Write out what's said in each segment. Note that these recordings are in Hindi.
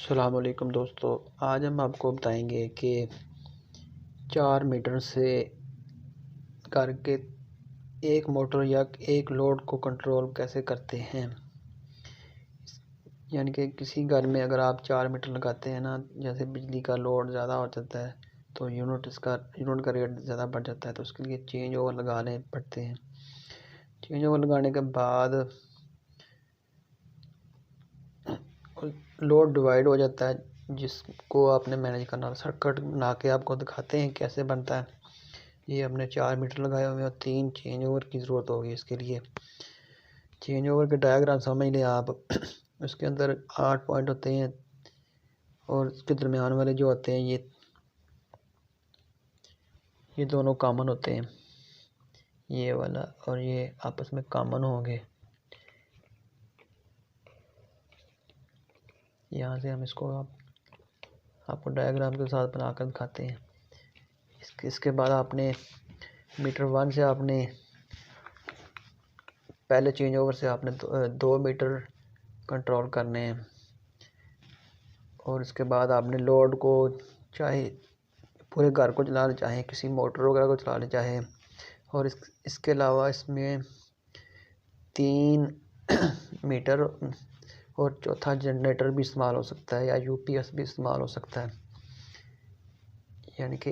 अस्सलाम वालेकुम दोस्तों, आज हम आपको बताएंगे कि 4 मीटर से करके एक मोटर या एक लोड को कंट्रोल कैसे करते हैं। यानी कि किसी घर में अगर आप 4 मीटर लगाते हैं ना, जैसे बिजली का लोड ज़्यादा हो जाता है तो यूनिट का रेट ज़्यादा बढ़ जाता है, तो उसके लिए चेंज ओवर लगाने पड़ते हैं। चेंज ओवर लगाने के बाद लोड डिवाइड हो जाता है, जिसको आपने मैनेज करना। सर्किट बना के आपको दिखाते हैं कैसे बनता है। ये हमने 4 मीटर लगाए हुए हैं और 3 चेंज ओवर की ज़रूरत होगी। इसके लिए चेंज ओवर के डायग्राम समझ लें आप। उसके अंदर 8 पॉइंट होते हैं और उसके दरमियान वाले जो होते हैं ये दोनों कॉमन होते हैं, ये वाला और ये आपस में कॉमन होंगे। यहाँ से हम इसको आपको डायग्राम के साथ बनाकर दिखाते हैं। इसके बाद आपने मीटर 1 से आपने पहले चेंज ओवर से आपने 2 मीटर कंट्रोल करने हैं और इसके बाद आपने लोड को चाहे पूरे घर को चला लें, चाहे किसी मोटर वगैरह को चला लें चाहे, और इसके अलावा इसमें 3 मीटर और चौथा जनरेटर भी इस्तेमाल हो सकता है या यूपीएस भी इस्तेमाल हो सकता है। यानी कि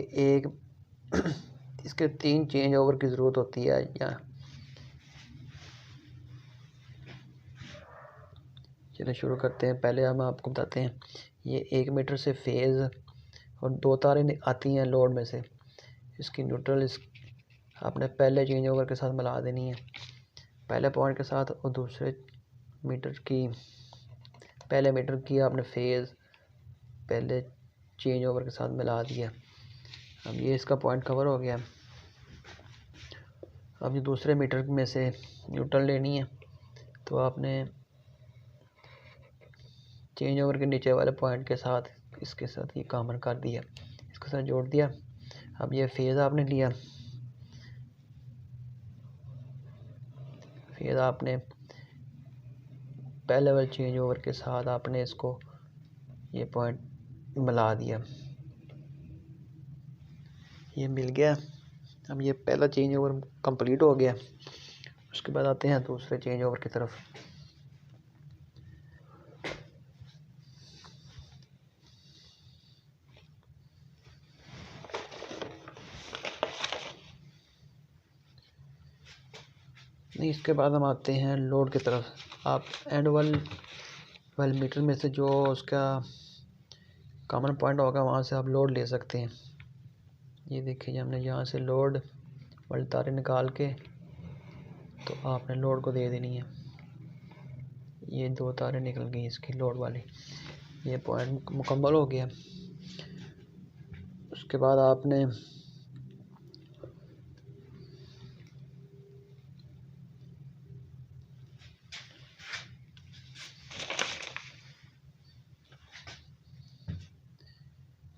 इसके 3 चेंज ओवर की ज़रूरत होती है। या चलिए शुरू करते हैं। पहले हम आपको बताते हैं, ये 1 मीटर से फेज़ और 2 तारें आती हैं लोड में से। इसकी न्यूट्रल आपने पहले चेंज ओवर के साथ मिला देनी है, पहले पॉइंट के साथ, और पहले मीटर की आपने फेज़ पहले चेंज ओवर के साथ मिला दिया। अब ये इसका पॉइंट कवर हो गया। अब ये दूसरे मीटर में से न्यूट्रल लेनी है, तो आपने चेंज ओवर के नीचे वाले पॉइंट के साथ इसके साथ ये कॉमन कर दिया, इसके साथ जोड़ दिया। अब ये फेज़ आपने लिया, फेज़ आपने पहले वाले चेंज ओवर के साथ आपने इसको ये पॉइंट मिला दिया, ये मिल गया। अब ये पहला चेंज ओवर कंप्लीट हो गया। उसके बाद आते हैं दूसरे चेंज ओवर की तरफ। इसके बाद हम आते हैं लोड की तरफ। आप एंड वाल मीटर में से जो उसका कॉमन पॉइंट होगा वहाँ से आप लोड ले सकते हैं। ये देखिए, हमने यहाँ से लोड वाली तारें निकाल के तो आपने लोड को दे देनी है। ये 2 तारें निकल गई इसकी लोड वाली, ये पॉइंट मुकम्मल हो गया। उसके बाद आपने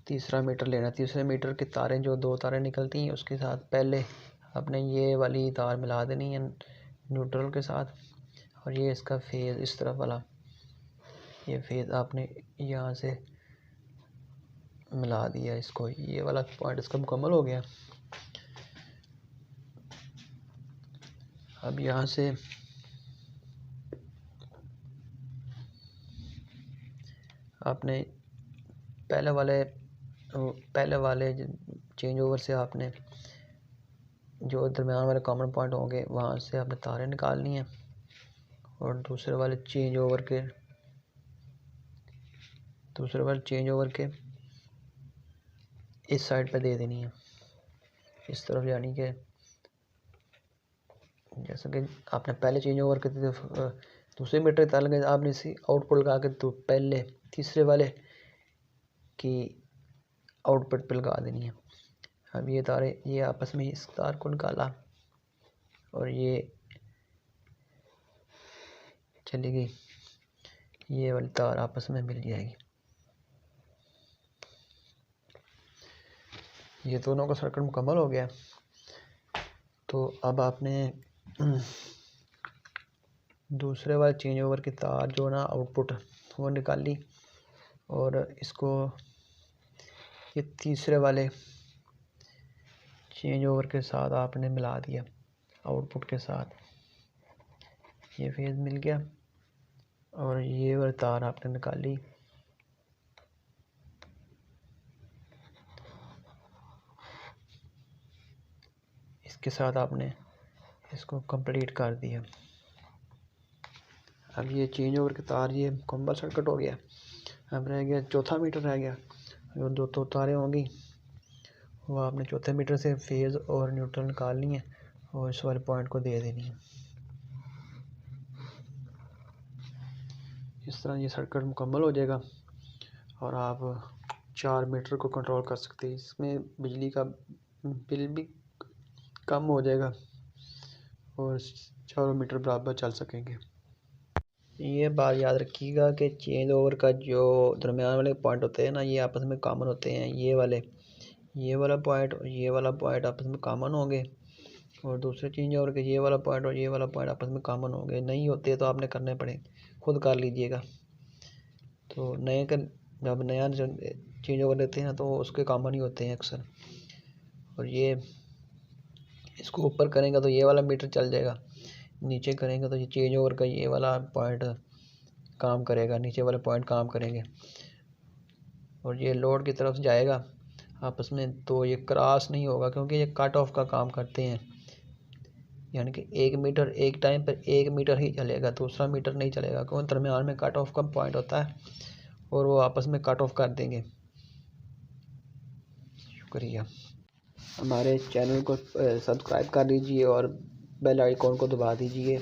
तीसरा मीटर लेना। तीसरे मीटर की तारें, जो 2 तारें निकलती हैं, उसके साथ पहले आपने ये वाली तार मिला देनी है न्यूट्रल के साथ, और ये इसका फेज़ इस तरफ वाला, ये फेज़ आपने यहाँ से मिला दिया इसको। ये वाला पॉइंट इसका मुकम्मल हो गया। अब यहाँ से आपने पहले वाले चेंज ओवर से आपने जो दरमियान वाले कॉमन पॉइंट होंगे वहाँ से आपने तारें निकालनी है और दूसरे वाले चेंज ओवर के इस साइड पे दे देनी है, इस तरफ। यानी कि जैसा कि आपने पहले चेंज ओवर के दूसरे मीटर तार लगे, आपने इसी आउटपुट लगा के तो पहले तीसरे वाले की आउटपुट पे लगा देनी है। अब ये तारें, ये आपस में इस तार को निकाला और ये चली गई, ये वाली तार आपस में मिल जाएगी। ये दोनों का सर्किट मुकम्मल हो गया। तो अब आपने दूसरे वाले चेंज ओवर की तार जो ना आउटपुट वो निकाली और इसको ये तीसरे वाले चेंज ओवर के साथ आपने मिला दिया, आउटपुट के साथ ये फेज मिल गया और ये वाली तार आपने निकाली। इसके साथ आपने इसको कंप्लीट कर दिया। अब ये चेंज ओवर के तार ये मुकम्मल सर्किट हो गया। अब रह गया चौथा मीटर रह गया। जो दो तो तारें होंगी वो आपने चौथे मीटर से फेज़ और न्यूट्रल निकालनी है और इस वाले पॉइंट को दे देनी है। इस तरह ये सर्किट मुकम्मल हो जाएगा और आप 4 मीटर को कंट्रोल कर सकते हैं। इसमें बिजली का बिल भी कम हो जाएगा और 4 मीटर बराबर चल सकेंगे। ये बात याद रखिएगा कि चेंज ओवर का जो दरमियान वाले पॉइंट होते हैं ना, ये आपस में कॉमन होते हैं। ये वाला पॉइंट और ये वाला पॉइंट आपस में कॉमन होंगे और दूसरे चेंज ओवर के ये वाला पॉइंट और ये वाला पॉइंट आपस में कॉमन होंगे। नहीं होते तो आपने करने पड़े, खुद कर लीजिएगा। तो जब नया चेंज ओवर लेते हैं तो उसके कॉमन ही होते हैं अक्सर। और ये इसको ऊपर करेंगे तो ये वाला मीटर चल जाएगा, नीचे करेंगे तो ये चेंज ओवर का ये वाला पॉइंट काम करेगा, नीचे वाले पॉइंट काम करेंगे और ये लोड की तरफ जाएगा आपस में। तो ये क्रॉस नहीं होगा क्योंकि ये कट ऑफ का काम करते हैं, यानी कि 1 मीटर एक टाइम पर 1 मीटर ही चलेगा, दूसरा मीटर नहीं चलेगा क्योंकि दरमियान में कट ऑफ का पॉइंट होता है और वो आपस में कट ऑफ कर देंगे। शुक्रिया। हमारे चैनल को सब्सक्राइब कर लीजिए और बेल आइकॉन को दबा दीजिए।